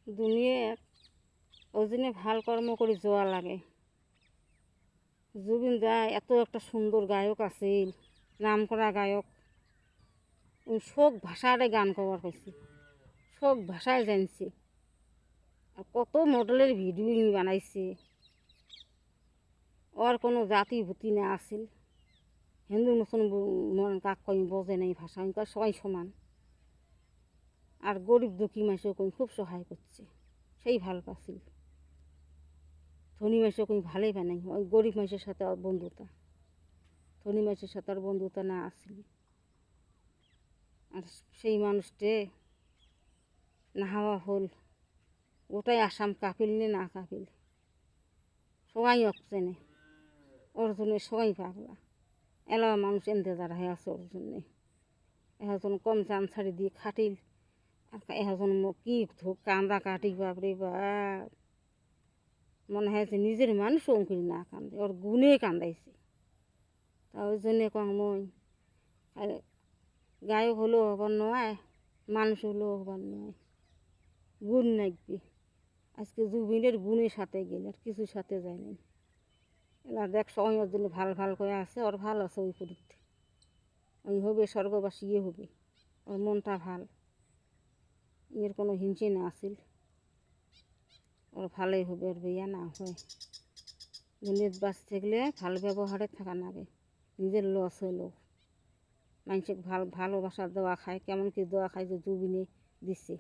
দুনিয়ার ওই জন্যে ভাল কর্ম করে যাওয়া লাগে। জুবিন দা এত একটা সুন্দর গায়ক আছিল, নাম করা গায়ক। শোক ভাষারে গান কবার পাইছি, শোক ভাষায় জানছি। আর কত মডেলের ভিডিও বানাইছে। ওর কোনো জাতি ভূতি না আছিল। হিন্দু মুসলমান কাক কই বোঝে নাই ভাষা, সবাই সমান। আর গরিব দুঃখী মানুষও কই খুব সহায় করছে, সেই ভাল পাচ্ছিল। ধনী মানুষও কই ভালোই বানাই, ওই গরিব মানুষের সাথে ওর বন্ধুতা, ধনী মানুষের সাথে আর বন্ধুতা না আসছিল। আর সেই মানুষটে না হওয়া হল, ওটাই আসাম কাপিল না কাপিল সবাই চেনে। ওর জন্যে সবাই পাগলা, এলাকা মানুষ ইন্তজার হয়ে আছে ওর জন্যে। এখন কম চান ছাড়ি দিয়ে খাটিল, আর এখন কি কান্দা কাটি বাপরে বাপ, মনে হয়েছে নিজের মানুষ অঙ্কুরি না কান্দে, ওর গুণে কান্দাইছে। তা ওই জন্যে কম মই গায়ক হলেও হবার নয়, মানুষ হলেও হবার নয়, গুণ নাকবি। আজকে জুবিনের গুণের সাথে গেলে আর কিছুর সাথে যায় নাই। এলা দেখ সবাই ওর জন্য ভাল ভাল করে আছে, ওর ভাল আছে ওই পরীক্ষা, ওই হবে স্বর্গবাসী হবে, ওর মনটা ভাল, এর কোনো হিংসে না আসিল। ওর ভালোই হবে, ওর বিয়া না হয়। দুনিয়াত বাঁচ থাকলে ভাল ব্যবহারে থাকা লাগে, নিজের লস হইলেও। মানুষকে ভালোবাসা দেওয়া খায়, কেমন কি দেওয়া খায় যে জুবিনে দিচ্ছে।